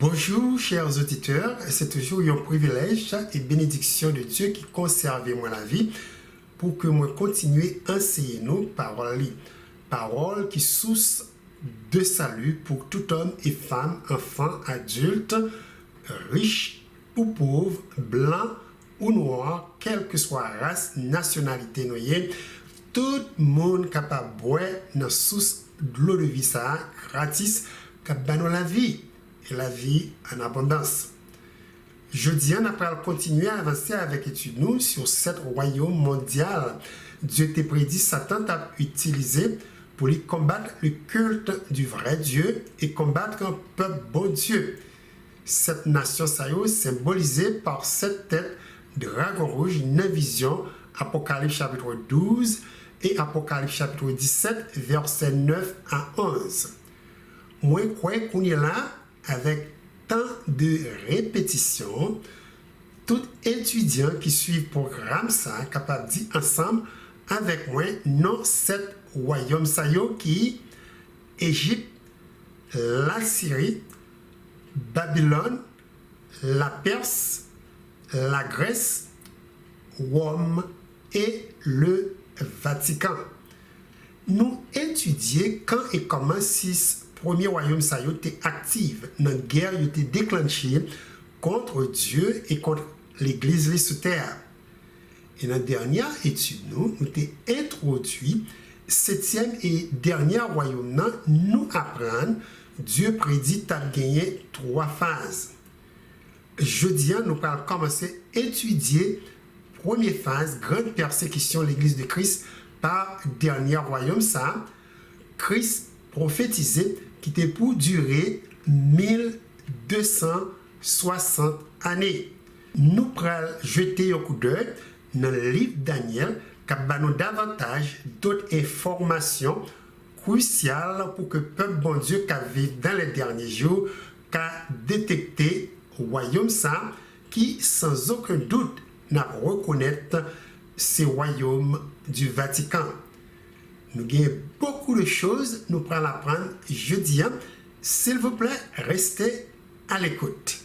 Bonjour chers auditeurs, c'est toujours un privilège et bénédiction de Dieu qui conserve moi la vie pour que moi continue à enseigner nos paroles. Paroles qui source de salut pour tout homme et femme, enfant, adulte, riche ou pauvre, blanc ou noir, quelle que soit la race, nationalité noyée, tout le monde capable de boire dans source de l'eau de vie ça gratis capable la vie et la vie en abondance. Jeudi, on va continuer à avancer avec l'étude nous sur cet royaume mondial. Dieu t'a prédit Satan t'a utilisé pour lui combattre le culte du vrai Dieu et combattre un peuple bon Dieu. Cette nation symbolisée par cette tête de dragon rouge, une vision, Apocalypse chapitre 12 et Apocalypse chapitre 17, versets 9 à 11. Moi, je crois qu'on est là avec tant de répétitions. Tout étudiant qui suit le programme, ça capable de dire ensemble avec moi, non, cet royaume qui Égypte, la Syrie, Babylone, la Perse, la Grèce, Rome et le Vatican. Nous étudions quand et comment six premiers royaumes étaient actifs dans la guerre était déclenchée contre Dieu et contre l'Église sur terre. Et dans la dernière étude, nous avons introduit le septième et dernier royaume. Nous apprenons Dieu prédit à gagner 3 phases. Jeudi, nous allons commencer à étudier la première phase, grande persécution de l'Église de Christ par dernier royaume, ça, Christ prophétisé qui était pour durer 1260 années. Nous allons jeter un coup d'œil dans le livre de Daniel qui a nous davantage d'autres informations cruciales pour que le peuple bon Dieu qui vit dans les derniers jours a détecté le royaume ça qui sans aucun doute n'a reconnaître ce royaume du Vatican. Nous avons beaucoup de choses, nous pourrons l'apprendre jeudi. S'il vous plaît, restez à l'écoute.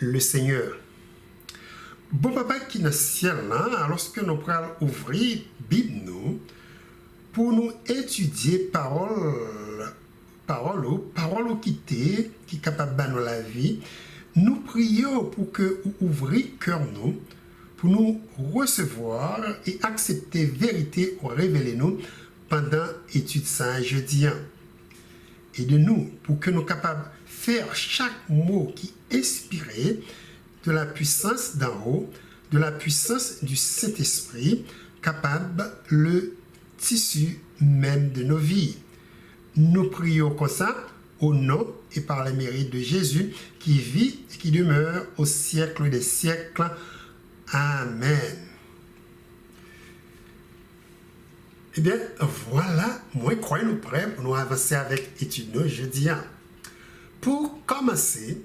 Le Seigneur. Bon papa qui est dans le ciel, alors que nous allons ouvrir la Bible nous, pour nous étudier parole qui est capable de nous la vie, nous prions pour que vous ouvriez cœur nous, pour nous recevoir et accepter vérité ou révéler nous pendant l'étude ça jeudi. Et de nous, pour que nous soyons capables de faire chaque mot qui est inspiré de la puissance d'en haut, de la puissance du Saint-Esprit, capable le tissu même de nos vies. Nous prions comme ça, au nom et par le mérite de Jésus, qui vit et qui demeure au siècle des siècles. Amen. Eh bien, voilà, moi, je crois nous prêts pour nous avancer avec l'étude de jeudi. Pour commencer,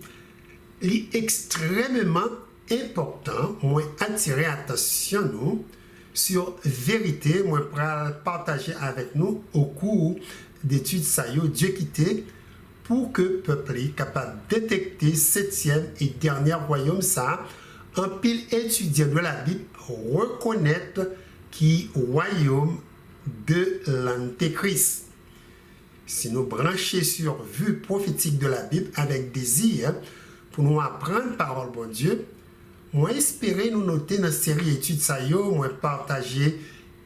il est extrêmement important, moi, attirer attention nous sur vérité, moi, pour partager avec nous au cours d'études ça Dieu quitté pour que le peuple est capable de détecter septième et dernier royaume ça, en pile étudiant de la Bible, reconnaître qui royaume de l'Antéchrist. Si nous branchons sur vue prophétique de la Bible avec désir pour nous apprendre parole bon Dieu. Moi espérer nous noter dans la série études ça yo, moi partager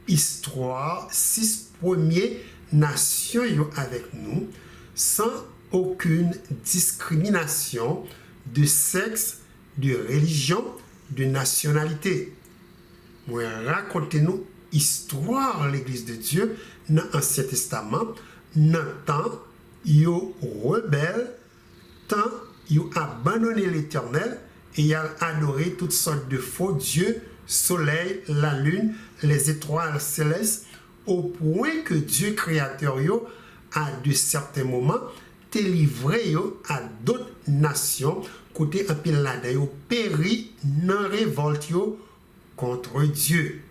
histoire 6 premières nations yo avec nous sans aucune discrimination de sexe, de religion, de nationalité. Moi racontez-nous histoire l'église de Dieu dans l'Ancien Testament, dans temps yo rebelle, tant yo abandonné l'Éternel et y a adoré toutes sortes de faux dieux, soleil, la lune, les étoiles célestes, au point que Dieu créateur yo à de certains moments te livré yo à d'autres nations côté un pile là yo péri dans révolte yo contre Dieu.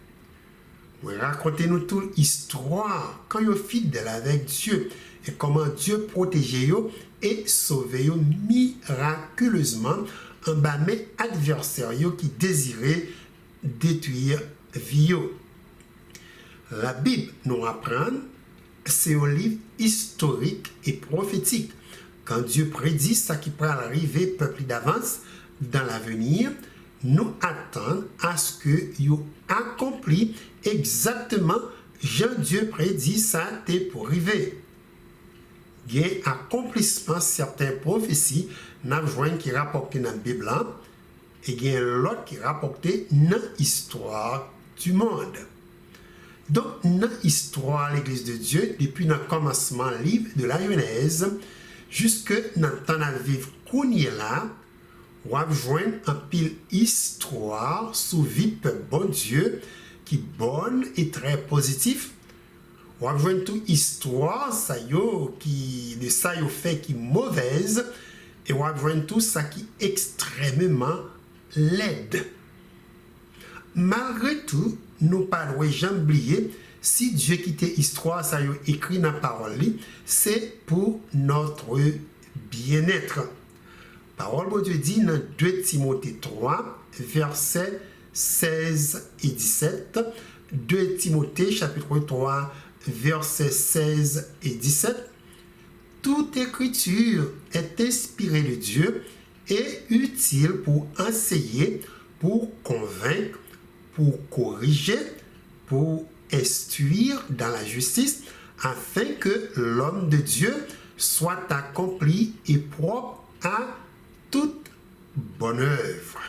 Racontez-nous toute l'histoire quand yo fidèle avec Dieu et comment Dieu protégeait yo et sauvait yo miraculeusement en bas mes adversaires yo qui désiraient détruire vie yo. La Bible nous apprend, c'est un livre historique et prophétique. Quand Dieu prédit ça qui pourra arriver peuple d'avance dans l'avenir, nous attendons à ce que yo accompli exactement Jean Dieu prédit ça t'est pour arriver. Il y a accomplissement certaines prophéties n'a joint qui rapporté dans la Bible et il y a l'autre qui rapporté dans l'histoire du monde. Donc dans l'histoire de l'Église de Dieu depuis le commencement livre de la Genèse jusque dans le temps de vivre qu'on y est là, on va joindre un pile histoire sous vie peuple bon Dieu qui bonne et très positif. On va joindre toute histoire ça yo qui de ça yo fait qui mauvaise et on va joindre tout ça qui extrêmement laide. Malgré tout, nous pas jamais oublier si Dieu quittait histoire ça yo écrit dans la parole, c'est pour notre bien-être. Parole de Dieu dit dans 2 Timothée 3, versets 16 et 17. 2 Timothée chapitre 3, versets 16 et 17. Toute écriture est inspirée de Dieu et utile pour enseigner, pour convaincre, pour corriger, pour instruire dans la justice, afin que l'homme de Dieu soit accompli et propre à toute bonne œuvre.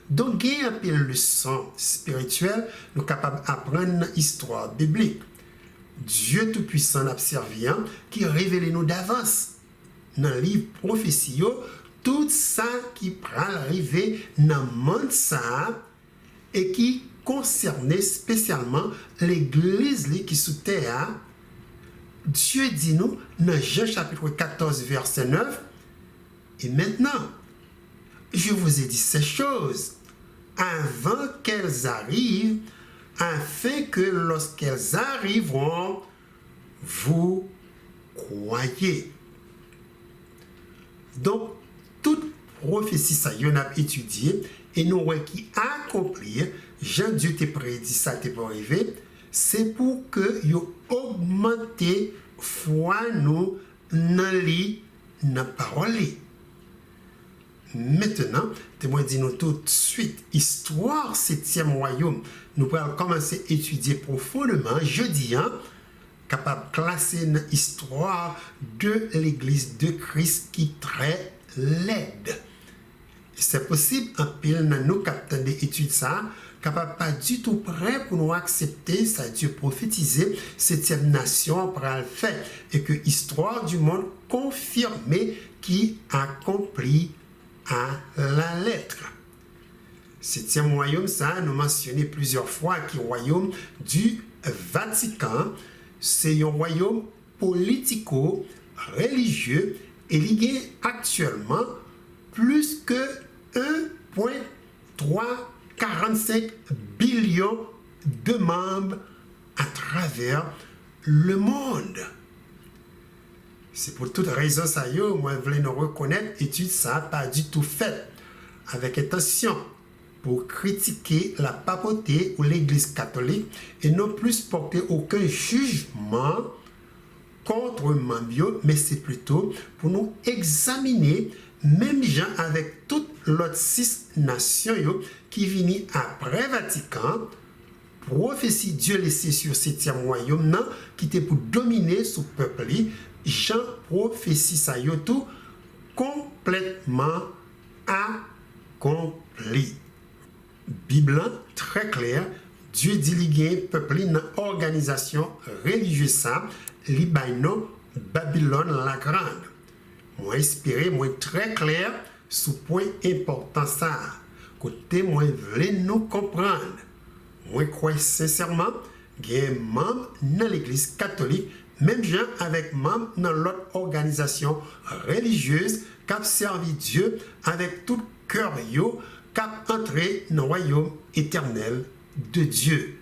Donc, il y a un peu de leçon spirituelle, nous sommes capables d'apprendre l'histoire biblique. Dieu Tout-Puissant observant qui révèle nous d'avance dans le livre prophétie, tout ça qui prend arriver dans le monde ça et qui concernait spécialement l'église qui sous terre. Dieu dit nous dans Jean chapitre 14 verset 9, et maintenant je vous ai dit ces choses avant qu'elles arrivent, afin que lorsqu'elles arriveront, vous croyez. Donc, toute prophétie, ça y en a étudié, et nous qui accomplir, Jean-Dieu t'a prédit ça t'est pour arriver, c'est pour que vous augmentez foi nous dans la parole. Maintenant, témoin dit nous tout de suite, histoire 7e royaume. Nous pourrons commencer à étudier profondément jeudi, capable de classer une histoire de l'église de Christ qui est très laide. C'est possible, un pile dans nos capteurs d'études ça, capable pas du tout prêt pour nous accepter, ça Dieu prophétisé, 7e nation pour le faire, et que l'histoire du monde confirmée qui accomplit à la lettre. 7e royaume, ça nous mentionné plusieurs fois qui est le royaume du Vatican. C'est un royaume politico-religieux et lié actuellement plus que 1,345 billion de membres à travers le monde. C'est pour toute raison ça yo, moi je voulais nous reconnaître étude ça pas du tout fait avec intention pour critiquer la papauté ou l'église catholique et non plus porter aucun jugement contre Mambio, mais c'est plutôt pour nous examiner même gens avec toutes l'autre 6 nations yo, qui vini après Vatican, prophétie Dieu laissé sur 7e royaume nan, qui était pour dominer sous peuple li, Jean prophétie ça yo tout complètement accompli. Bible très clair, Dieu dit li gen peuple li nan organisation religieuse ça, li bay non Babylone la grande. Moi inspiré, moi très clair sous point important ça. Côté moi voulez nous comprendre. Moi crois sincèrement gen membre dans l'église catholique, même gens avec membres dans l'autre organisation religieuse qui a servi Dieu avec tout cœur yo, qui a entré dans le royaume éternel de Dieu.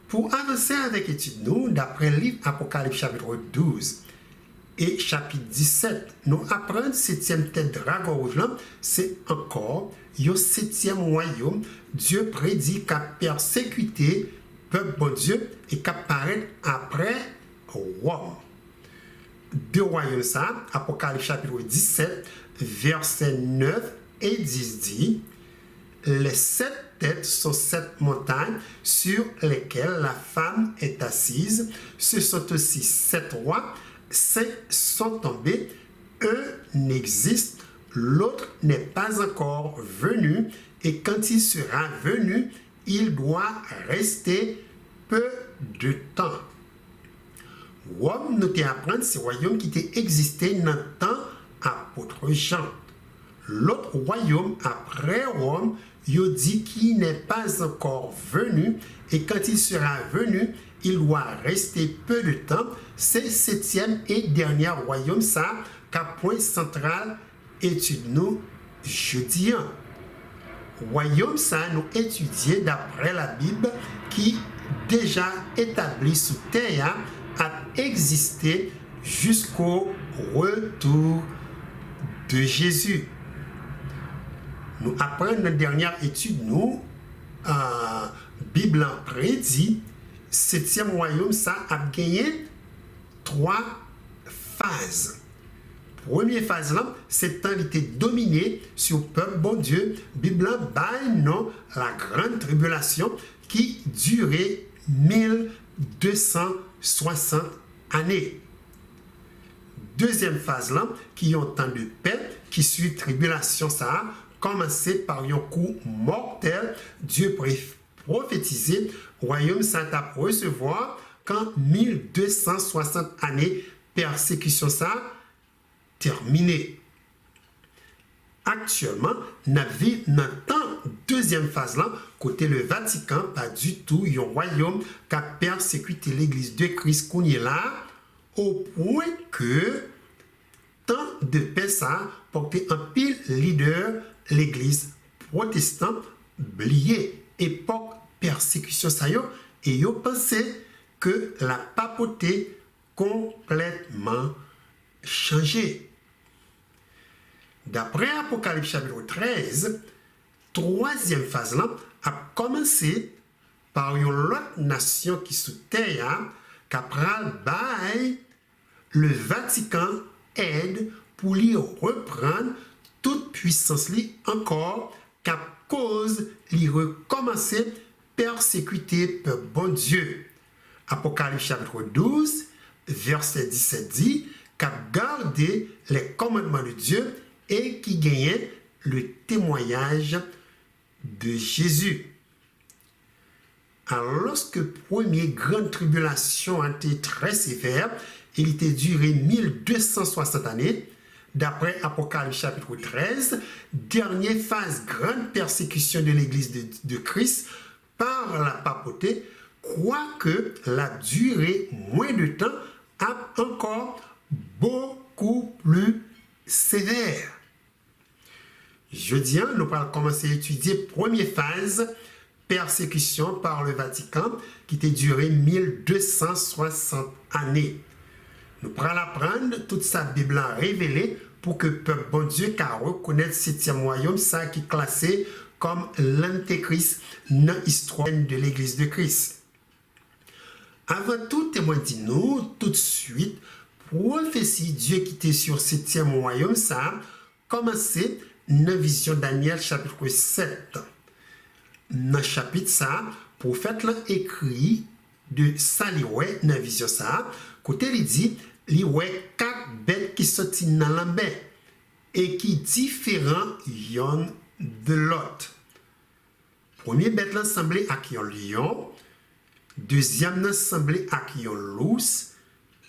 Pour avancer avec l'étude, nous, d'après le livre Apocalypse chapitre 12 et chapitre 17, nous apprenons 7e tête dragon rouge, c'est encore le 7e royaume. Dieu prédit qu'a persécuté peuple bon Dieu et qu'a paraître après Rome. Deux royaumes ça, Apocalypse chapitre 17, verset 9 et 10 dit, les 7 têtes sont 7 montagnes sur lesquelles la femme est assise. Ce sont aussi 7 rois. 5 sont tombés, un n'existe, l'autre n'est pas encore venu, et quand il sera venu, il doit rester peu de temps. Rome, nous t'apprendre, c'est royaume qui était existé dans le temps apôtre Jean. L'autre royaume après Rome, il dit qu'il n'est pas encore venu, et quand il sera venu, il doit rester peu de temps. C'est 7e et dernier royaume, ça, qu'à point central étude nous jeudi. Royaume, ça, nous étudier d'après la Bible, qui déjà établi sous terre, a existé jusqu'au retour de Jésus. Nous apprenons dans la dernière étude, nous, Bible prédit, 7e royaume, ça a gagné 3 phases. Première phase là, c'est temps était dominé sur le peuple bon Dieu. Bible bail non la grande tribulation qui durait 1260 années. Deuxième phase là, qui est un temps de paix, qui suit tribulation ça a commencé par un coup mortel. Dieu prophétisé, royaume ça a recevoir quand 1260 années persécution ça terminé. Actuellement, nous vivons dans la deuxième phase là, côté le Vatican, pas du tout un royaume qui a persécuté l'église de Christ qu'on est là, au point que tant de paix ça porté un pile leader l'église protestante oublié époque persécution ça yo et yo pensé que la papauté complètement changé. D'après Apocalypse chapitre 13, troisième phase là a commencé par une autre nation qui sous terre qui a pris le Vatican aide pour lui reprendre toute puissance li encore qu'à cause lui recommencer persécuter peuple bon Dieu. Apocalypse chapitre 12 verset 17 dit qu'a gardé les commandements de Dieu et qui gagnait le témoignage de Jésus. Alors, lorsque première grande tribulation a été très sévère, il était duré 1260 années, d'après Apocalypse chapitre 13, dernière phase grande persécution de l'église de Christ par la papauté, quoique la durée moins de temps a encore beaucoup plus sévère. Jeudi, nous allons commencer à étudier première phase, persécution par le Vatican, qui était durée 1260 années. Nous allons apprendre toute sa Bible révélée pour que le peuple bon Dieu car reconnaître le 7e royaume, ça qui est classé comme l'antéchrist dans l'histoire de l'église de Christ. Avant tout, témoignez-nous tout de suite prophétie Dieu qui était sur 7e royaume, ça a commencé dans la vision Daniel chapitre 7. Dans le chapitre ça, le prophète l'a écrit de ça, dans la vision ça, côté il dit, il y a 4 bêtes qui sortent dans la mer et qui différents yon de l'autre. Premier bête là semblait à qui un lion, deuxième là semblait à qui un lousse,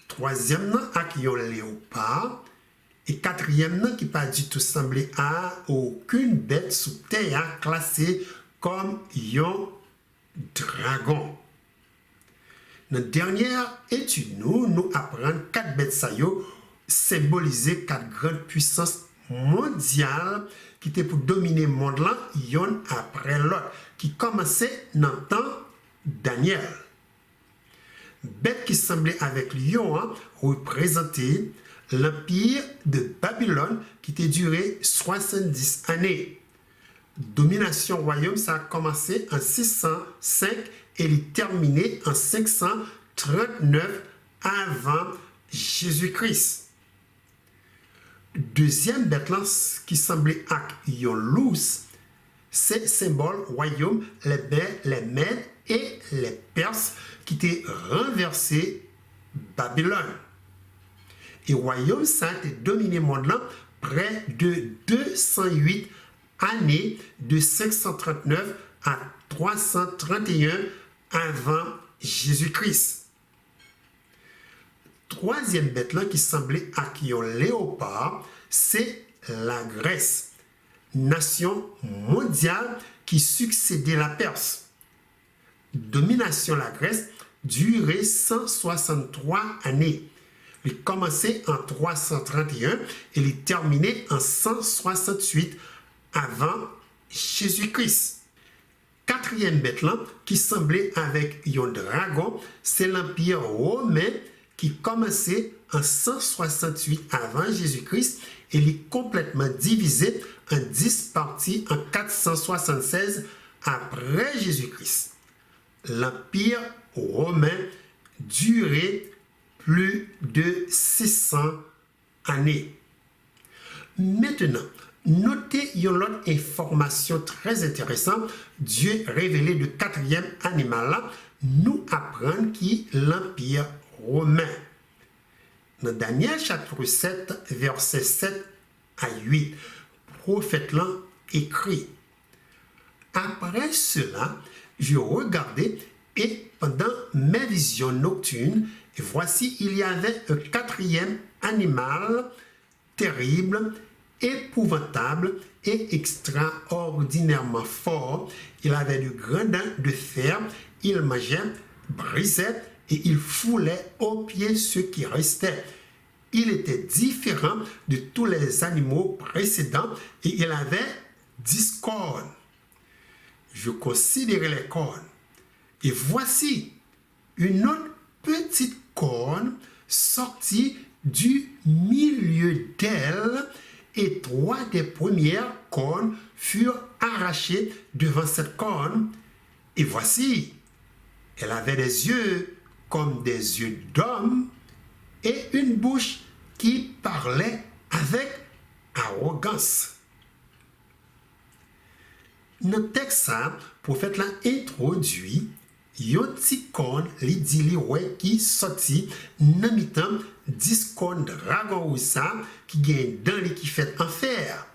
troisième là à qui un léopard, et quatrième là qui pas du tout semblait à aucune bête sous terre classée comme un dragon. Dans la dernière étude, nous apprenons 4 bêtes ça yo symboliser 4 grandes puissances mondiales qui étaient pour dominer le monde là, yon après l'autre, qui commençait dans le temps Daniel. Bête qui semblait avec lion représentait l'empire de Babylone qui était duré 70 années. Domination royaume, ça a commencé en 605 et il terminé en 539 avant Jésus-Christ. Deuxième bête qui semblait être un lousse, c'est symbole royaume, les Mèdes et les Perses qui étaient renversés Babylone. Et royaume, ça a été dominé le monde là près de 208 années, de 539 à 331 avant Jésus-Christ. Troisième bête là qui semblait à un léopard, c'est la Grèce, nation mondiale qui succédait la Perse. Domination la Grèce durait 163 années. Il commençait en 331 et il terminait en 168 avant Jésus-Christ. Quatrième bête là qui semblait avec un dragon, c'est l'Empire romain qui commençait en 168 avant Jésus-Christ et il est complètement divisé en 10 parties en 476 après Jésus-Christ. L'Empire romain durait plus de 600 années. Maintenant, notez une autre information très intéressante. Dieu révélé le quatrième animal là, nous apprend qui l'Empire romain. Dans Daniel chapitre 7, verset 7 à 8, prophète là écrit: Après cela, je regardais et pendant mes visions nocturnes, et voici il y avait un quatrième animal terrible, épouvantable et extraordinairement fort. Il avait de grands dents de fer, il mangeait, brisait et il foulait aux pieds ceux qui restaient. Il était différent de tous les animaux précédents et il avait 10 cornes. Je considérais les cornes et voici une autre petite corne sortie du milieu d'elle et 3 des premières cornes furent arrachées devant cette corne. Et voici, elle avait des yeux comme des yeux d'homme et une bouche qui parlait avec arrogance. Dans le texte, le prophète l'a introduit. Yon ti corne li di li ouais qui sorti nan mitan 10 cornes dragon ou ça qui gagne dans li qui fait en fer.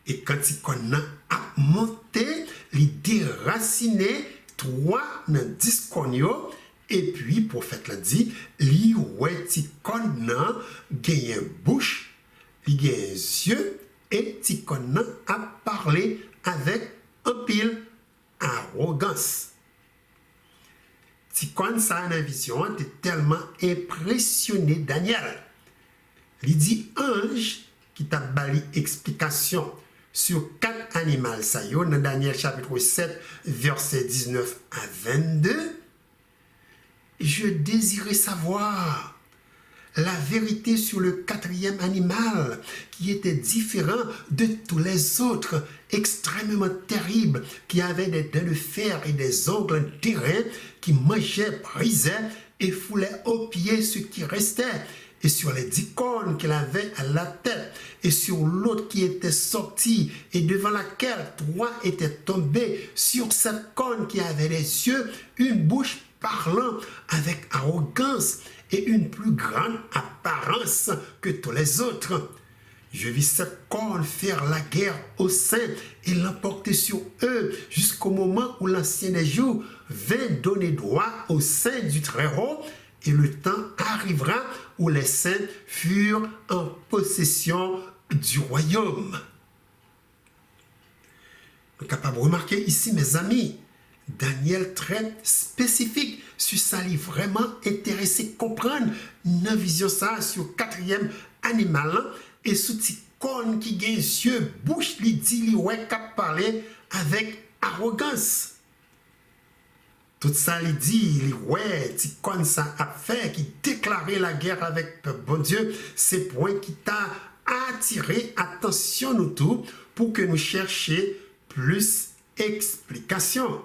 Et quand ti corne a monté, li déraciné 3 nan 10 cornes yo et puis prophète l'a dit li ouais ti corne gagne bouche, li gagne yeux et ti corne a parlé avec un pile arrogance. Tikon ça en vision était tellement impressionné Daniel. Il dit ange qui t'a bali explication sur 4 animaux ça yo dans Daniel chapitre 7 verset 19 à 22. Je désirais savoir la vérité sur le quatrième animal qui était différent de tous les autres, extrêmement terrible, qui avait des dents de fer et des ongles d'airain, qui mangeait, brisait et foulait aux pieds ce qui restait. et sur les 10 cornes qu'il avait à la tête, et sur l'autre qui était sortie, et devant laquelle 3 étaient tombés, sur cette corne qui avait les yeux, une bouche parlant avec arrogance, et une plus grande apparence que tous les autres. Je vis cette corne faire la guerre aux saints et l'emporter sur eux jusqu'au moment où l'ancien des jours vint donner droit aux saints du Très-Haut, et le temps arrivera où les saints furent en possession du royaume. Nous sommes capables de remarquer ici, mes amis, Daniel très spécifique sur ça, il est vraiment intéressé comprendre une vision ça sur quatrième animal et sous petit corne qui gagne yeux, bouche, li dit, li ouais, cap parler avec arrogance. Tout ça, il dit, il ouais, petit corne ça a fait, qui déclarait la guerre avec bon Dieu, c'est point qui t'a attiré attention nous tous pour que nous cherchions plus explications.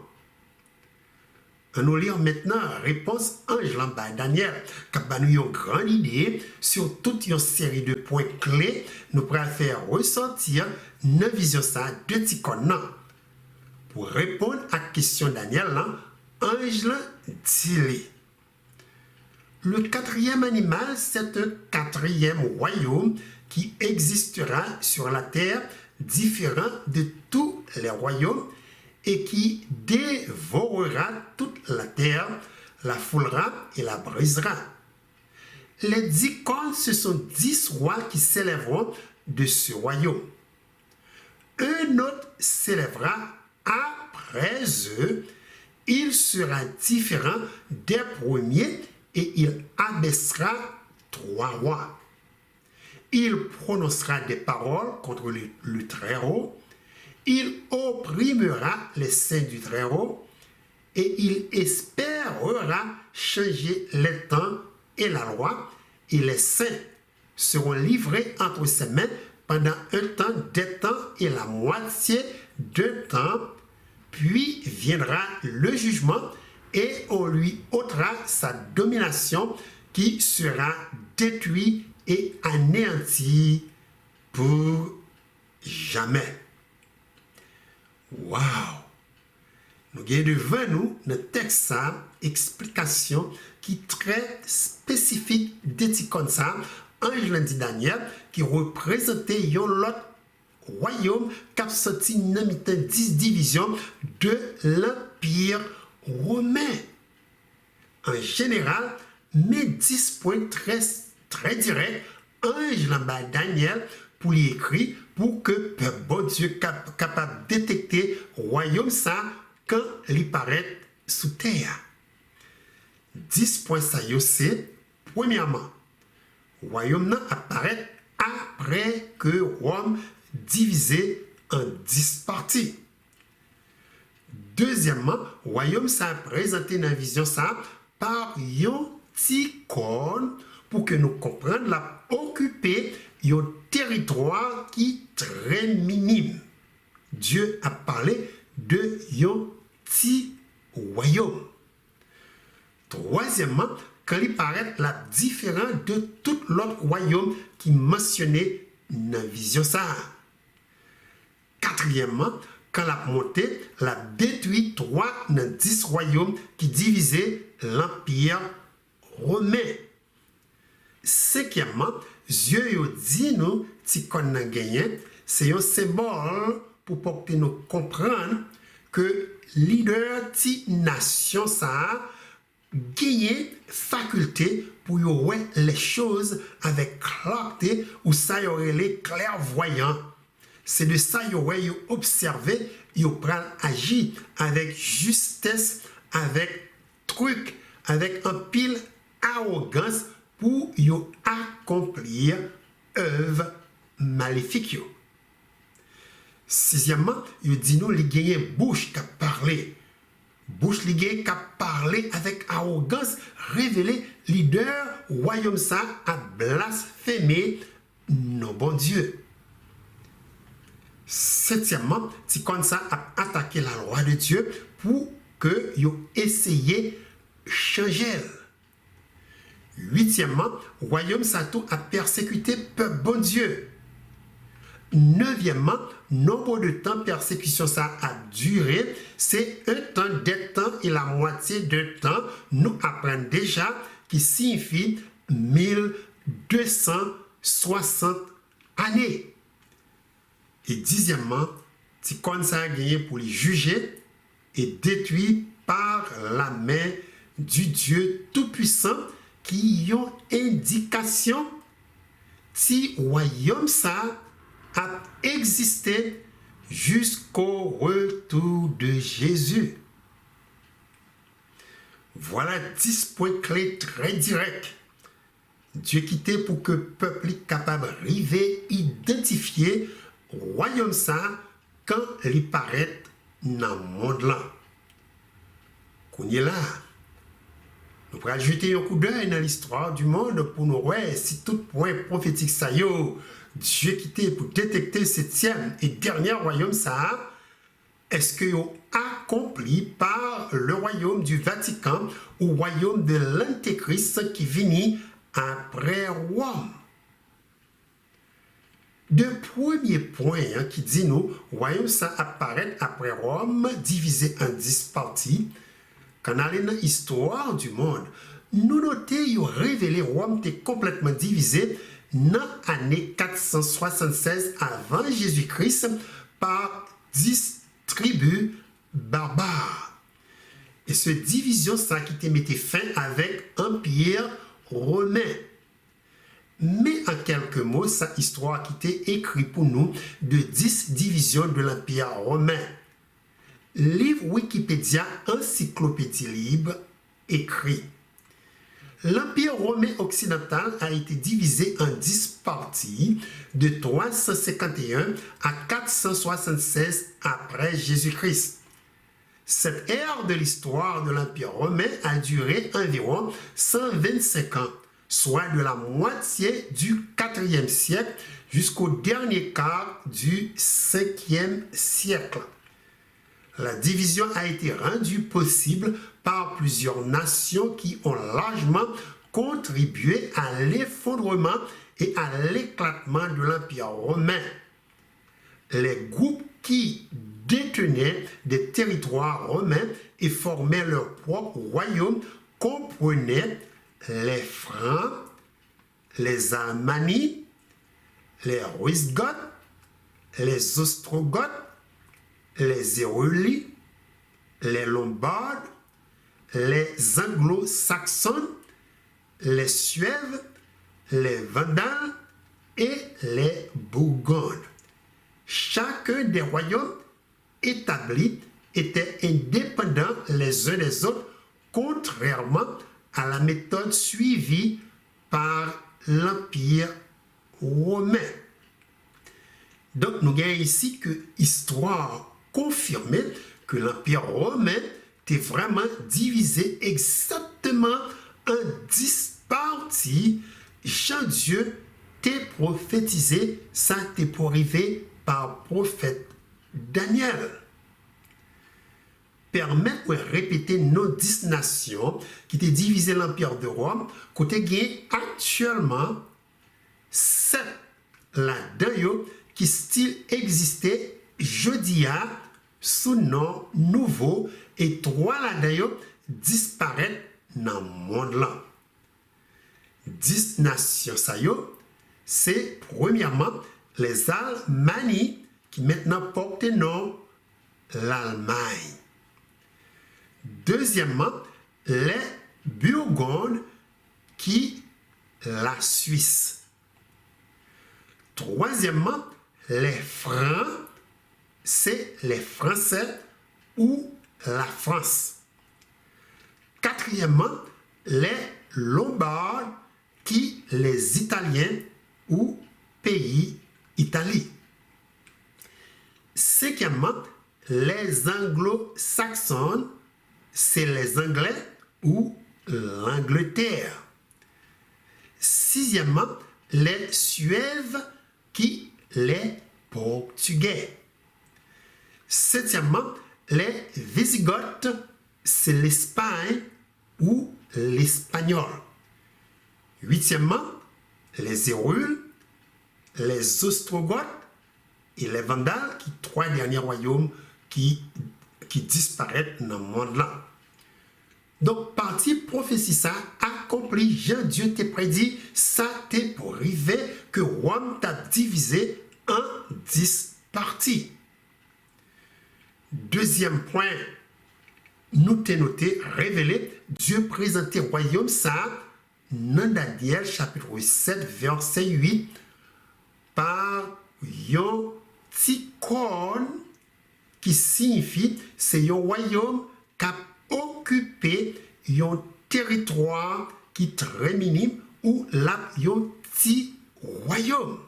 Nous lire maintenant réponse Ange Lamba Daniel, qui a nous une grande idée sur toute une série de points clés, nous pourrons faire ressortir une vision ça de Tikon. Pour répondre à la question Daniel, Ange dit le quatrième animal, c'est un quatrième royaume qui existera sur la terre, différent de tous les royaumes, et qui dévorera toute la terre, la foulera et la brisera. Les 10 cornes, ce sont 10 rois qui s'élèveront de ce royaume. Un autre s'élèvera après eux, il sera différent des premiers et il abaissera 3 rois. Il prononcera des paroles contre le Très-Haut. Il opprimera les saints du Très-Haut et il espérera changer les temps et la loi, et les saints seront livrés entre ses mains pendant un temps, des temps et la moitié de temps, puis viendra le jugement et on lui ôtera sa domination qui sera détruite et anéantie pour jamais. Wow! Nous avons devant nous dans le texte ça, explication qui est très spécifique de comme ça, Ange lundi Daniel, qui représentait l'autre royaume qui a sorti dans 10 divisions de l'Empire romain. En général, mais 10 points très directs, Ange là-bas Daniel pour y écrire pour que le bon Dieu capable de détecter le royaume ça quand il paraît sous terre. 10 points ça c'est premièrement, le royaume apparaît après que Rome divisé en 10 parties. Deuxièmement, le royaume ça présenté dans la vision ça par un petit corne pour que nous comprenions la occuper un territoire qui est très minime. Dieu a parlé de un petit royaume. Troisièmement, quand il paraît la différence de tout l'autre royaume qui mentionnait dans la vision ça. Quatrièmement, quand la montée, la détruit 3 dans 10 royaumes qui divisaient l'Empire romain. Cinquièmement, Dieu dit nous, si qu'on a gagné, c'est un symbole pour que nous comprendre que leader de nation ça gagné faculté pour voir les choses avec clarté ou ça y aurait les clairvoyants. C'est de ça y aurait observé, y aurait agi avec justesse, avec truc, avec un pile arrogance pour y accomplir œuvre maléfique. Sixièmement, il dit nous, il gagne bouche qui a parlé. Bouche li qui a parlé avec arrogance, révélé leader royaume ça a blasphémé nos bons dieux. Septièmement, si comme ça a attaqué la loi de Dieu pour que yo essayer changer. Huitièmement, royaume Sato a persécuté peuple bon Dieu. Neuvièmement, nombre de temps persécution ça a duré, c'est un temps, des temps et la moitié de temps, nous apprenons déjà, qui signifie 1260 années. Et dixièmement, c'est comme ça a gagné pour les juger et détruit par la main du Dieu Tout-Puissant qui ont indication si royaume ça a existé jusqu'au retour de Jésus. Voilà 10 points clés très directs. Dieu quitté pour que le peuple soit capable d'arriver, identifier royaume ça quand il paraît dans le monde là. Qu'on est là. Nous pourrons jeter un coup d'œil dans l'histoire du monde pour nous voir si tout point prophétique ça yo, Dieu quitté pour détecter le 7e et dernier royaume ça, est-ce qu'il a accompli par le royaume du Vatican ou royaume de l'Antéchrist qui vient après Rome. Le premier point qui dit nous, royaume ça apparaît après Rome, divisé en 10 parties. Quand on est dans l'histoire du monde, nous notons révélé Rome était complètement divisé dans l'année 476 avant Jésus-Christ par 10 tribus barbares. Et cette division, ça qui te mettait fin avec l'Empire romain. Mais en quelques mots, cette histoire qui était écrite pour nous de 10 divisions de l'Empire romain. Livre Wikipédia, encyclopédie libre, écrit. L'Empire romain occidental a été divisé en 10 parties de 351 à 476 après Jésus-Christ. Cette ère de l'histoire de l'Empire romain a duré environ 125 ans, soit de la moitié du 4e siècle jusqu'au dernier quart du 5e siècle. La division a été rendue possible par plusieurs nations qui ont largement contribué à l'effondrement et à l'éclatement de l'Empire romain. Les groupes qui détenaient des territoires romains et formaient leur propre royaume comprenaient les Francs, les Armanides, les Wisigoths, les Ostrogoths, les Érulites, les Lombards, les Anglo-Saxons, les Suèves, les Vandales et les Bourgognes. Chacun des royaumes établis était indépendant les uns des autres, contrairement à la méthode suivie par l'Empire romain. Donc, nous avons ici que l'histoire confirmait que l'Empire romain était vraiment divisé exactement en 10 parties. Jean-Dieu t'a prophétisé, ça t'est pour arriver par prophète Daniel. Permettez-moi de répéter nos 10 nations qui étaient divisées l'Empire de Rome, côté gain actuellement 7 là-dedans qui style existait jeudi sous nom nouveau et 3 là-dedans disparaissent dans le monde là. 10 nations ça c'est premièrement les Almanies qui maintenant portent le nom l'Allemagne. Deuxièmement, les Burgondes qui la Suisse. Troisièmement, les Francs, c'est les Français ou la France. Quatrièmement, les Lombards qui les Italiens ou pays Italie. Cinquièmement, les Anglo-Saxons, c'est les Anglais ou l'Angleterre. Sixièmement, les Suèves qui les Portugais. Septièmement, les Wisigoths, c'est l'Espagne ou l'Espagnol. Huitièmement, les Hérules, les Ostrogoths et les Vandales, qui trois derniers royaumes qui disparaissent dans le monde-là. Donc, partie prophétie ça accompli, Jean-Dieu t'a prédit, ça t'est pour arriver que Rome t'a divisé en 10 parties. Deuxième point, nous t'ai noté, révélé, Dieu présentait royaume ça dans Daniel chapitre 7, verset 8, par un petit corne qui signifie c'est un royaume qui a occupé un territoire qui est très minime ou là un petit royaume.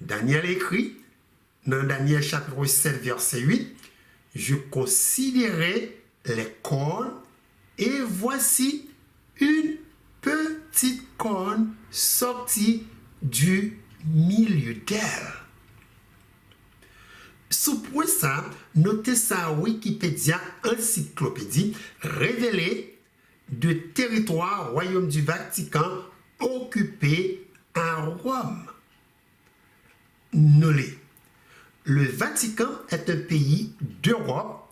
Daniel écrit dans Daniel chapitre 7 verset 8, je considérais les cornes et voici une petite corne sortie du milieu d'elle. Sous point ça, notez ça Wikipédia encyclopédie révélé de territoire royaume du Vatican occupé à Rome. Nolé. Le Vatican est un pays d'Europe.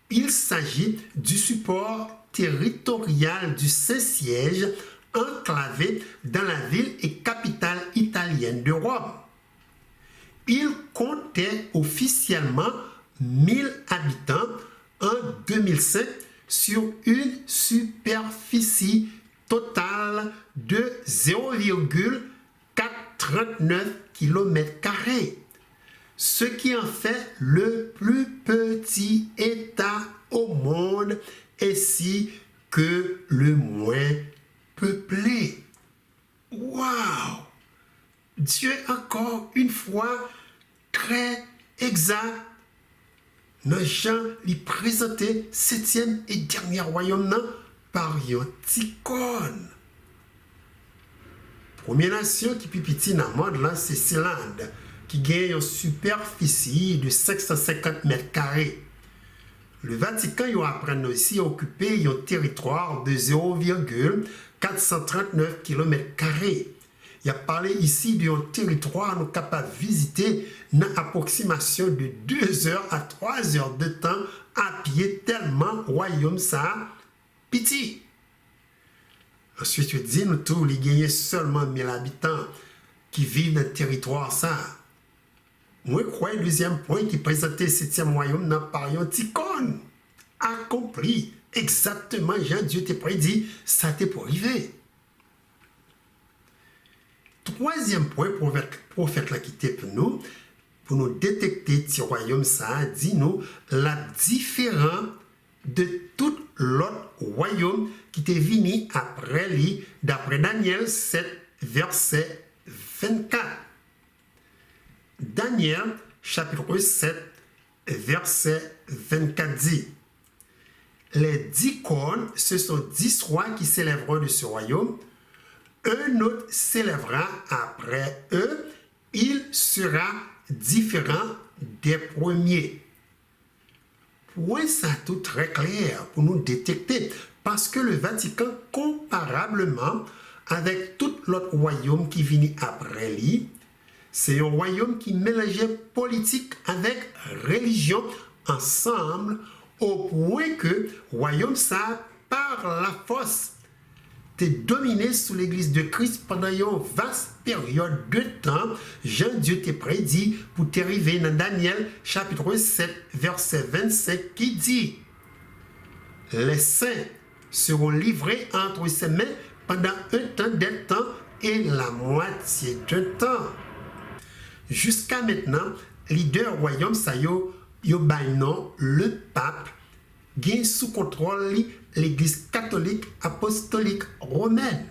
Il s'agit du support territorial du Saint-Siège enclavé dans la ville et capitale italienne de Rome. Il comptait officiellement 1000 habitants en 2005 sur une superficie totale de 0,439 km², ce qui en fait le plus petit État au monde ainsi que le moins peuplé. Waouh! Dieu encore une fois très exact. Nos gens lui présentaient septième et dernier royaume par un petit corne. Première nation qui pipiti dans le monde là, c'est Célande, qui gagne une superficie de 550 m². Le Vatican a appris aussi à occuper un territoire de 0,439 km². Il a parlé ici d'un territoire nous capable de visiter dans approximation de 2 heures à 3 heures de temps à pied tellement royaume ça petit. Ensuite, je dis nous tous les gagner seulement 1000 habitants qui vivent dans le territoire ça. Moi, je crois le deuxième point qui présentait le 7e royaume dans Parion Ticone. Accompli. Exactement, Jean-Dieu t'a prédit, ça t'est pour arriver. Troisième point, prophète l'a quitté pour nous détecter ce royaume, ça dit nous la différence de tout l'autre royaume qui était venu après lui, d'après Daniel 7, verset 24. Daniel, chapitre 7, verset 24 dit, les 10 cornes, ce sont 10 rois qui s'élèveront de ce royaume. Un autre s'élèvera après eux, il sera différent des premiers. Point ça tout très clair pour nous détecter, parce que le Vatican, comparablement avec tout l'autre royaume qui vient après lui, c'est un royaume qui mélangeait politique avec religion ensemble, au point que royaume ça, par la force, t'es dominé sous l'église de Christ pendant une vaste période de temps. Jean-Dieu t'a prédit pour t'arriver dans Daniel chapitre 7 verset 25 qui dit les saints seront livrés entre ses mains pendant un temps d'un temps et la moitié d'un temps. Jusqu'à maintenant, leader royaume ça yo non le pape gagne sous contrôle l'église catholique apostolique romaine.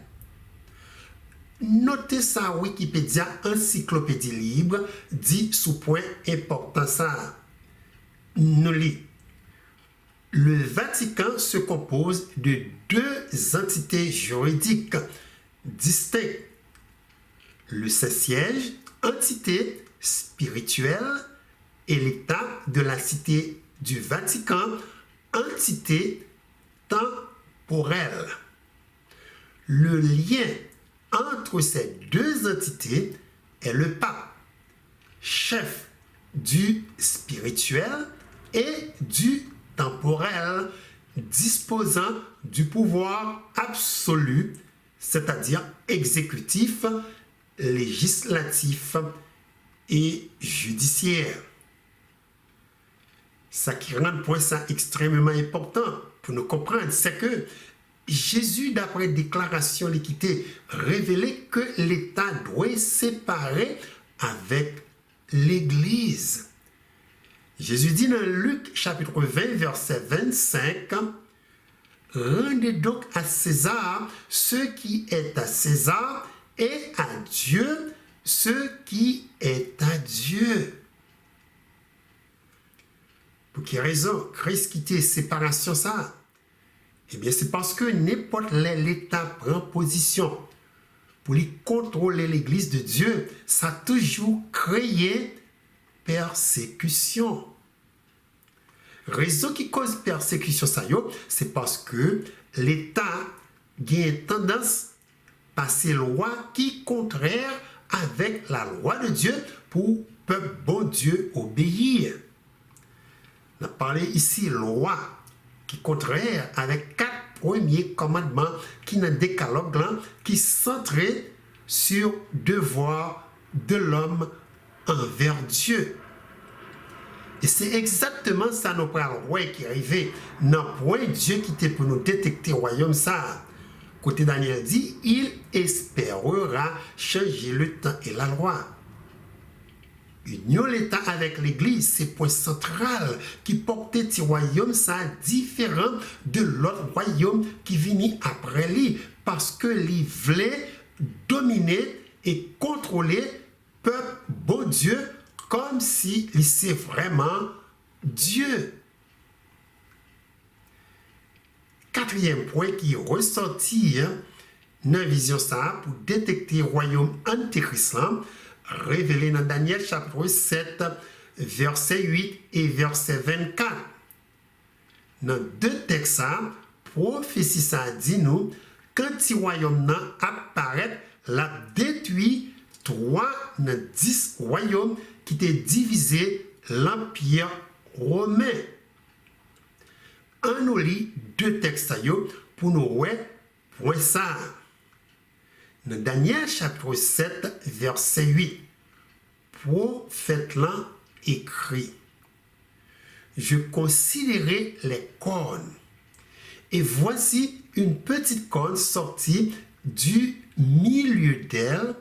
Notez ça Wikipédia encyclopédie libre dit sous point important ça. Nous lit. Le Vatican se compose de 2 entités juridiques distinctes. Le Saint-Siège, entité spirituelle, et l'État de la Cité du Vatican, entité temporelle. Le lien entre ces deux entités est le pape, chef du spirituel et du temporel, disposant du pouvoir absolu, c'est-à-dire exécutif, législatif et judiciaire. Ça qui rend le point ça extrêmement important pour nous comprendre, c'est que Jésus, d'après déclaration l'équité, révélait que l'État doit séparer avec l'Église. Jésus dit dans Luc chapitre 20, verset 25, « Rendez donc à César ce qui est à César et à Dieu ce qui est à Dieu. » Pour quelle raison Christ quittait séparation ça? Eh bien, c'est parce que n'importe l'État prend position pour lui contrôler l'Église de Dieu, ça a toujours créé persécution. Raison qui cause persécution, ça c'est parce que l'État a tendance à passer loi qui est contraire avec la loi de Dieu pour peuple bon Dieu obéir. On a parlé ici loi qui est contraire avec 4 premiers commandements qui dans le décalogue là, qui centré sur devoir de l'homme envers Dieu. Et c'est exactement ça nous parlons qui est arrivé dans le point Dieu qui était pour nous détecter le royaume ça. Côté Daniel dit, il espérera changer le temps et la loi. Union l'État avec l'Église, c'est le point central qui portait ce royaume ça différent de l'autre royaume qui venait après lui parce que lui voulait dominer et contrôler le peuple bon Dieu comme si il c'est vraiment Dieu. Quatrième point qui est ressorti dans la vision ça pour détecter le royaume antéchrist révélé dans Daniel chapitre 7 verset 8 et verset 24. Dans deux textes prophétie ça dit nous quand ce royaume apparaît la détruit 3 dans 10 royaumes qui étaient divisés l'empire romain. On nous lit deux textes pour nous voir point ça. Dans Daniel chapitre 7 verset 8, prophète là écrit: Je considérais les cornes, et voici une petite corne sortie du milieu d'elle,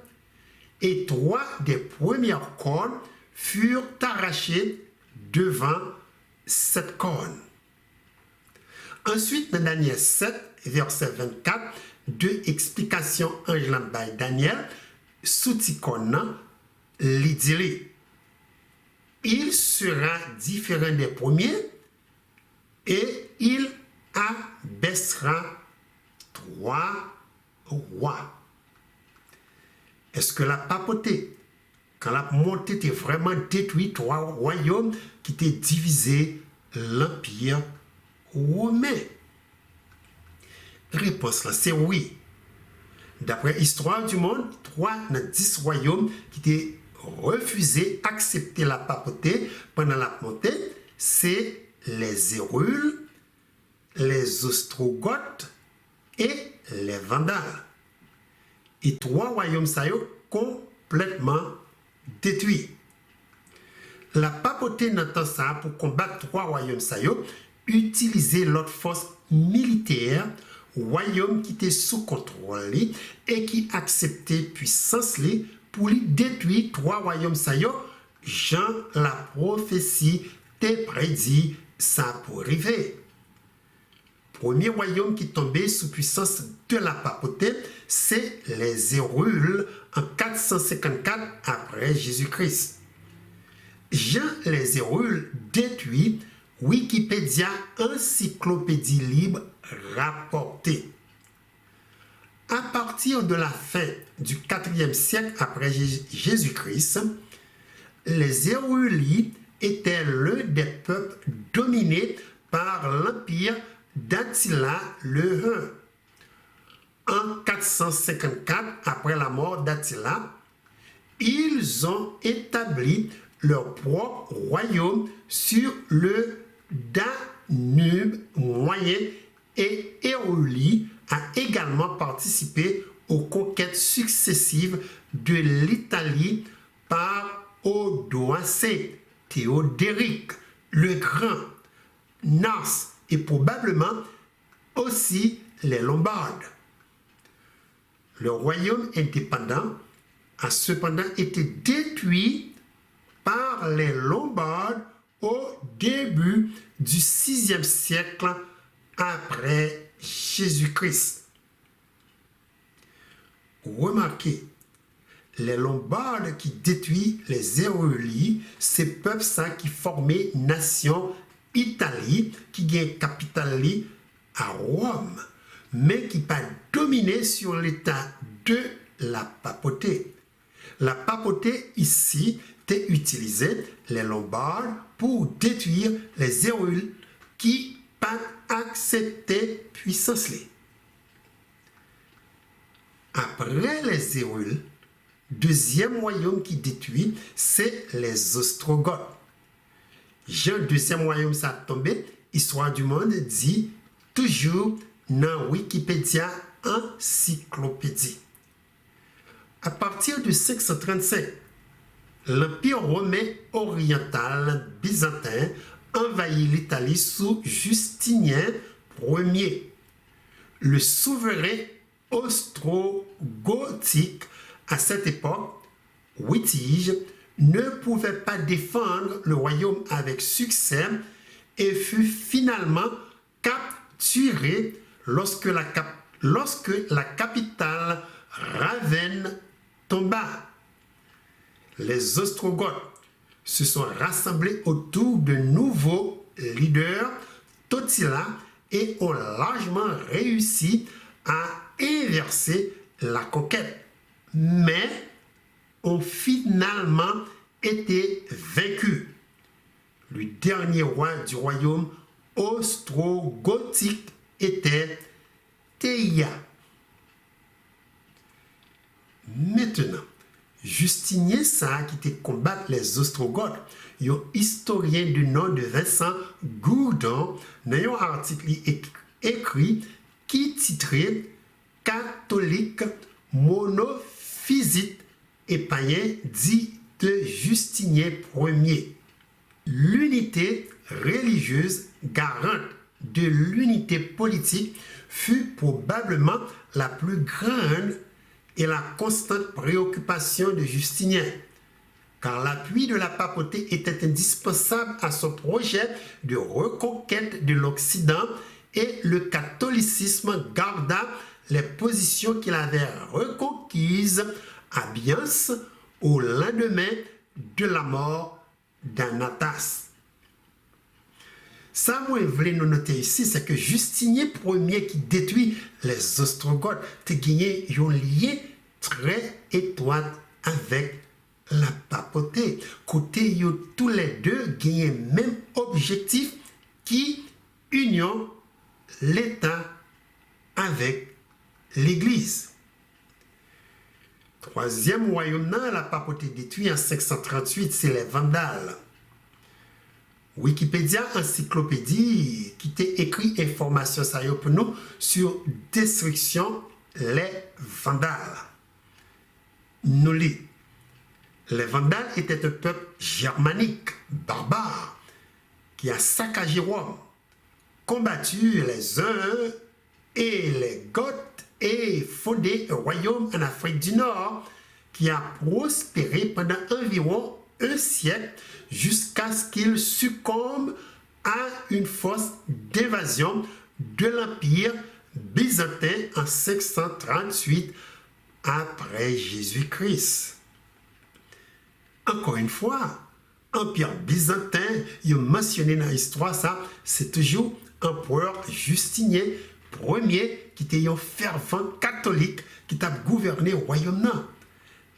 et 3 des premières cornes furent arrachées devant cette corne. Ensuite, dans Daniel 7, verset 24, deux explications angelantes by Daniel, sous corne, il dit: il sera différent des premiers et il abaissera 3 rois. Est-ce que la papauté, quand la montée était vraiment détruit 3 royaumes qui étaient divisés l'empire romain? Réponse là, c'est oui. D'après l'histoire du monde, 3 dans 10 royaumes qui étaient refusés d'accepter la papauté pendant la montée, c'est les Hérules, les Ostrogoths et les Vandales. Et 3 royaumes ça complètement détruits. La papauté n'entend ça pour combattre 3 royaumes ça utiliser l'autre force militaire, royaume qui était sous contrôle et qui acceptait puissance pour lui détruire 3 royaumes ça Jean la prophétie t'a prédit ça pour arriver. Premier royaume qui tombait sous puissance de la papauté, c'est les Hérules en 454 après Jésus-Christ. Jean les Hérules détruit Wikipédia encyclopédie libre rapportée. À partir de la fin du 4e siècle après Jésus-Christ, les Hérules étaient l'un des peuples dominés par l'empire d'Attila le Hun. en 454 après la mort d'Attila, ils ont établi leur propre royaume sur le Danube moyen et Éolie a également participé aux conquêtes successives de l'Italie par Odoacé, Théodéric le Grand, Nas et probablement aussi les Lombards. Le royaume indépendant a cependant été détruit par les Lombards au début du VIe siècle après Jésus-Christ. Remarquez, les Lombards qui détruisent les Éolies, ces peuples ça qui formaient nation Italie, qui gagne capitale à Rome, mais qui pas dominé sur l'état de la papauté. La papauté ici était utilisée les Lombards pour détruire les Éolies qui pas accepté puissance. Après les Éolies, deuxième royaume qui détruit, c'est les Ostrogoths. Jean deuxième royaume ça tombé, Histoire du monde dit toujours dans Wikipédia encyclopédie. À partir de 535, l'Empire romain oriental byzantin envahit l'Italie sous Justinien Ier. Le souverain austro-gothique à cette époque, Witige, ne pouvait pas défendre le royaume avec succès et fut finalement capturé lorsque la capitale Ravenne tomba. Les Ostrogoths se sont rassemblés autour de nouveaux leaders, Totila, et ont largement réussi à inverser la conquête, mais ont finalement été vaincus. Le dernier roi du royaume austro-gothique était Théia. Maintenant, Justinien ça qui était combattre les Ostrogoths, un historien du nom de Vincent Gourdon, dans un article écrit qui titrait Catholique monophysite et païen dit de Justinien Ier. L'unité religieuse garante de l'unité politique fut probablement la plus grande et la constante préoccupation de Justinien, car l'appui de la papauté était indispensable à son projet de reconquête de l'Occident et le catholicisme garda les positions qu'il avait reconquises à Biance au lendemain de la mort d'Anatas. Ça, moi, je voulais nous noter ici, c'est que Justinien Ier qui détruit les Ostrogoths, a gagné un lien très étroit avec la papauté. Côté, tous les deux gagné le même objectif qui union l'État avec l'Église. Troisième royaume, la papauté détruit en 538, c'est les Vandales. Wikipédia encyclopédie qui t'a écrit information ça pour nous sur destruction les Vandales. Nous lit. Les Vandales étaient un peuple germanique, barbare, qui a saccagé Rome, combattu les Huns et les Goths et fondé un royaume en Afrique du Nord qui a prospéré pendant environ un siècle jusqu'à ce qu'il succombe à une force d'invasion de l'Empire byzantin en 538 après Jésus-Christ. Encore une fois, Empire byzantin, il est mentionné dans l'histoire, ça, c'est toujours empereur Justinien Ier qui était un fervent catholique qui a gouverné le royaume.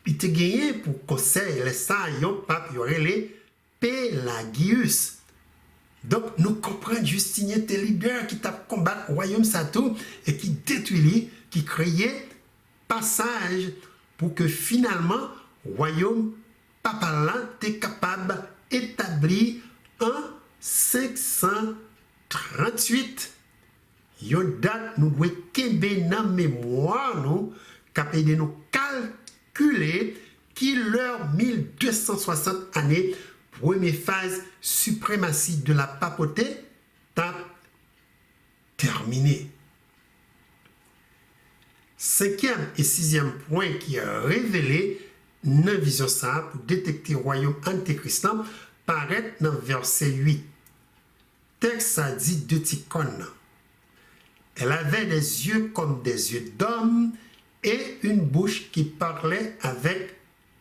Il a gagné pour conseil les saillants pape les Pelagius. Donc, nous comprenons Justinien était leader qui a combattu le royaume Satou et qui détruit, qui créait passage pour que finalement, royaume papal était capable d'établir en 538. Yon date nous doit kembe dans mémoire nous, capable de nous calculer qui leur 1260 années, première phase suprématie de la papauté, t'a terminé. Cinquième et sixième point qui a révélé dans la vision ça pour détecter le royaume antéchrist paraît dans verset 8. Texte a dit de Ticone. Elle avait des yeux comme des yeux d'homme et une bouche qui parlait avec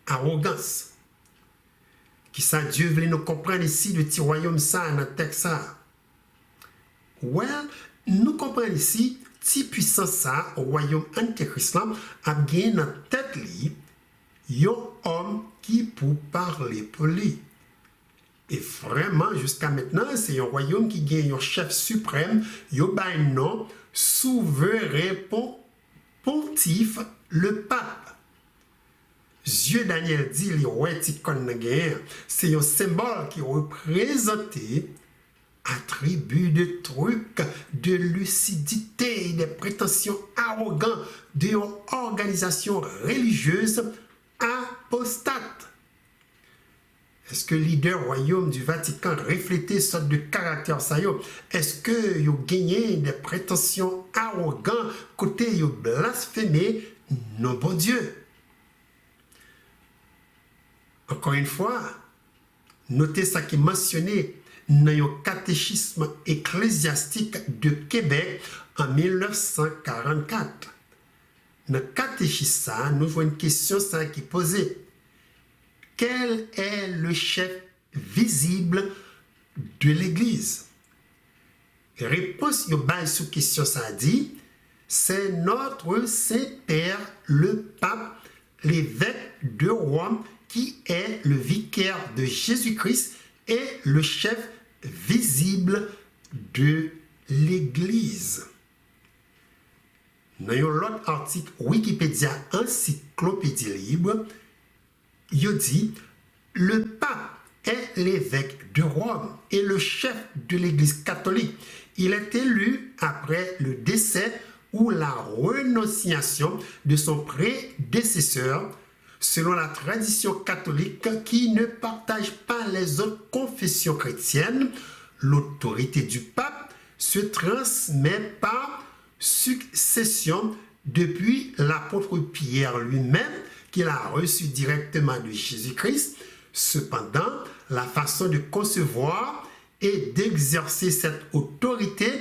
arrogance. Qui ça Dieu voulait nous comprendre ici le petit royaume ça dans le texte ça. Well, nous comprenons ici si puissance ça au royaume antéchrist a gagné dans tête li un homme qui pour parler pour lui. Et vraiment jusqu'à maintenant c'est un royaume qui gagne un chef suprême, un nom souverain pontife le pape. Dieu Daniel dit les rois Ticone c'est un symbole qui représente attribut de trucs, de lucidité, des prétentions arrogantes d'une organisation religieuse apostate. Est-ce que le leader royaume du Vatican reflétait sorte de caractère ça? Est-ce que vous gagné des prétentions arrogantes côté vous blasphémé non bon Dieu? Encore une fois, notez ça qui est mentionné dans le catéchisme ecclésiastique de Québec en 1944. Dans le catéchisme, nous voyons une question qui est posée. Quel est le chef visible de l'Église? Réponse yo base sous question ça dit, c'est notre Saint-Père, le pape, l'évêque de Rome, qui est le vicaire de Jésus-Christ et le chef visible de l'Église. Dans l'autre article Wikipédia Encyclopédie Libre, il dit le pape est l'évêque de Rome et le chef de l'Église catholique. Il est élu après le décès ou la renonciation de son prédécesseur, selon la tradition catholique qui ne partage pas les autres confessions chrétiennes. L'autorité du pape se transmet par succession depuis l'apôtre Pierre lui-même, qu'il a reçu directement de Jésus-Christ. Cependant, la façon de concevoir et d'exercer cette autorité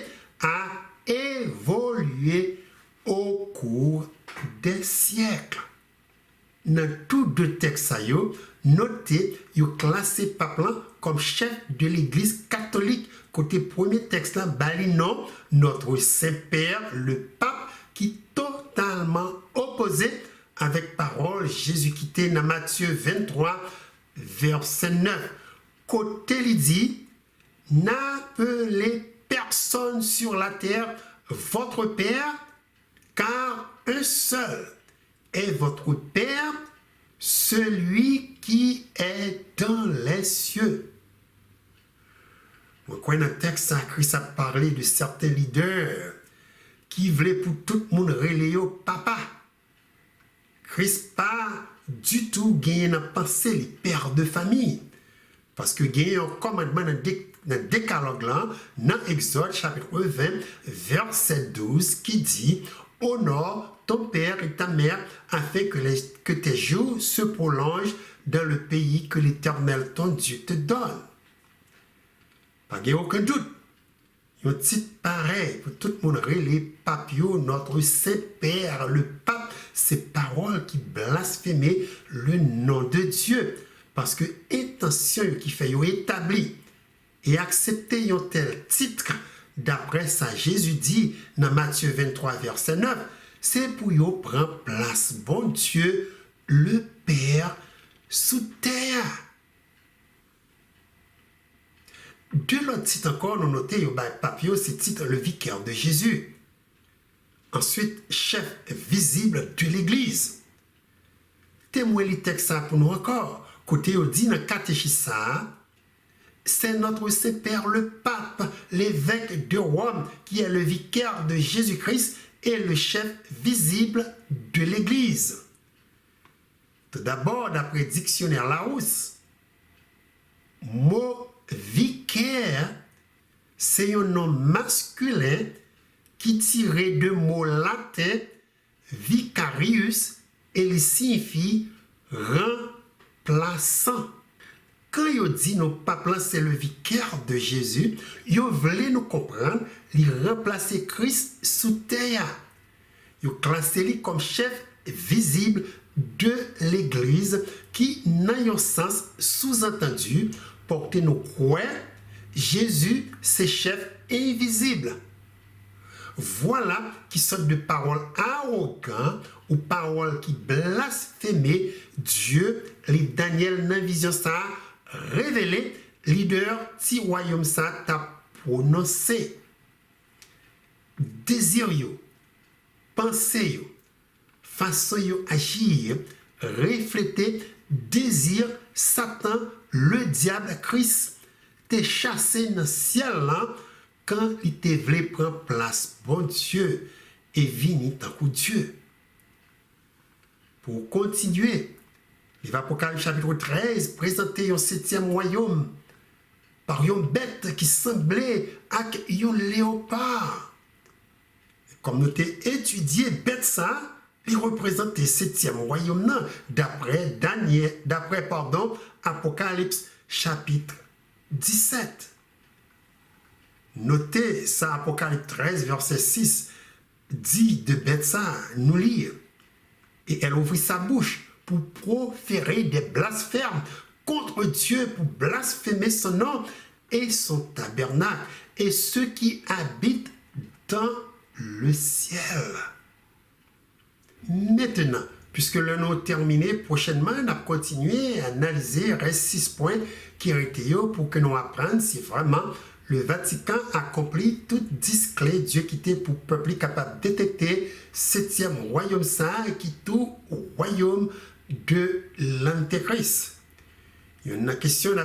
a évolué au cours des siècles. Dans tous deux textes, notez, vous classez pape comme chef de l'Église catholique. Côté premier texte, non, notre Saint-Père, le pape, qui totalement opposé avec parole Jésus quitté dans Matthieu 23, verset 9. Côté il dit, n'appelez personne sur la terre votre Père, car un seul est votre Père, celui qui est dans les cieux. Quand dans le texte, Christ a parlé de certains leaders qui voulaient pour tout le monde relayer au papa. Christ pas du tout gagné dans penser les pères de famille. Parce que gagné un commandement dans le décalogue là, dans Exode chapitre 20, verset 12, qui dit « Honore ton père et ta mère afin que tes jours se prolongent dans le pays que l'Éternel ton Dieu te donne. » Pas de aucun doute. Un titre pareil pour tout le monde les papio, notre Saint-Père, le pape, ces paroles qui blasphémaient le nom de Dieu. Parce que intention qui fait établi et accepter un tel titre, d'après ça, Jésus dit dans Matthieu 23, verset 9, c'est pour yo prendre place, bon Dieu, le Père, sous terre. De l'autre titre encore, nous notons, papio, c'est titre le vicaire de Jésus. Ensuite, chef visible de l'Église. Témoin les textes pour nous encore. Côté au dit dans le catéchisme, c'est notre Saint-Père le Pape, l'évêque de Rome, qui est le vicaire de Jésus-Christ et le chef visible de l'Église. Tout d'abord, d'après dictionnaire Larousse, mot vicaire, c'est un nom masculin qui tiré de mots latins vicarius et il signifie remplaçant. Quand il dit nos papes c'est le vicaire de Jésus, il voulait nous comprendre, il remplacer Christ sous terre. Il classé lui comme chef visible de l'Église qui, dans un sens sous-entendu, portait nos croix, Jésus, c'est chef invisible. Voilà qui sont de paroles arrogantes ou paroles qui blasphémaient Dieu, les Daniel dans vision ça révélé, leader ti royaume ça t'a prononcé. Désir yo, pensée yo, façon yo agir, refléter désir Satan, le diable Christ, t'es chassé dans le ciel là quand il te voulait prendre place, bon Dieu, et vini tant que Dieu. Pour continuer, l'Apocalypse chapitre 13 présentait un septième royaume par une bête qui semblait à un léopard. Comme nous avons étudié bête ça, il représentait le septième royaume d'après Apocalypse chapitre 17. Notez ça, Apocalypse 13, verset 6, dit de bête ça, nous lire. Et elle ouvrit sa bouche pour proférer des blasphèmes contre Dieu, pour blasphémer son nom et son tabernacle, et ceux qui habitent dans le ciel. Maintenant, puisque le nom est terminé, prochainement, on va continuer à analyser les 6 points qui ont été pour que nous apprenions si vraiment le Vatican accomplit tout discret Dieu qui était pour peuple capable de détecter septième royaume saint qui tout royaume de l'Antéchrist. Il y a une question à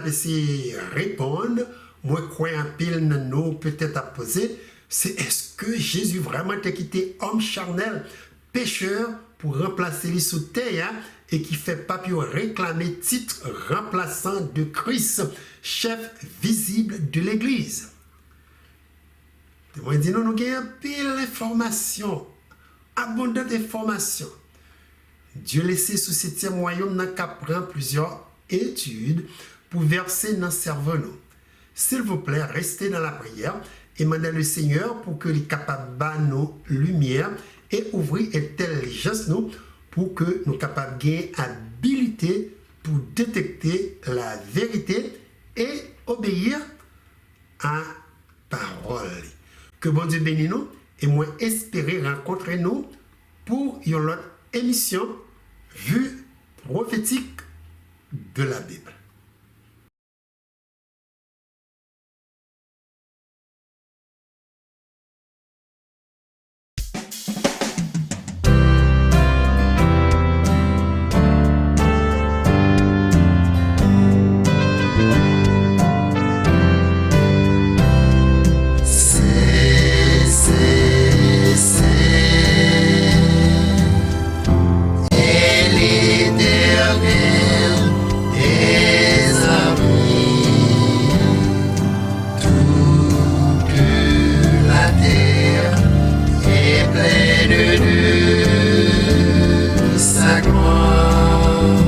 répondre. Moi, crois un pile nous peut-être à poser, c'est est-ce que Jésus vraiment t'a quitté homme charnel, pécheur, pour remplacer les sous terre et qui fait pas plus réclamer titre remplaçant de Christ, chef visible de l'Église. Moi, dis nous avons un pile d'informations, abondante d'informations. Dieu laissé sous septième royaume n'a qu'à prendre plusieurs études pour verser dans le cerveau. S'il vous plaît, restez dans la prière et demandez le Seigneur pour que les capables de nos lumières et ouvrir l'intelligence nous pour que nous capables de gagner habilité pour détecter la vérité et obéir à parole. Que bon Dieu bénisse nous et moi espérer rencontrer nous pour une autre émission vue prophétique de la Bible. Sacrifice.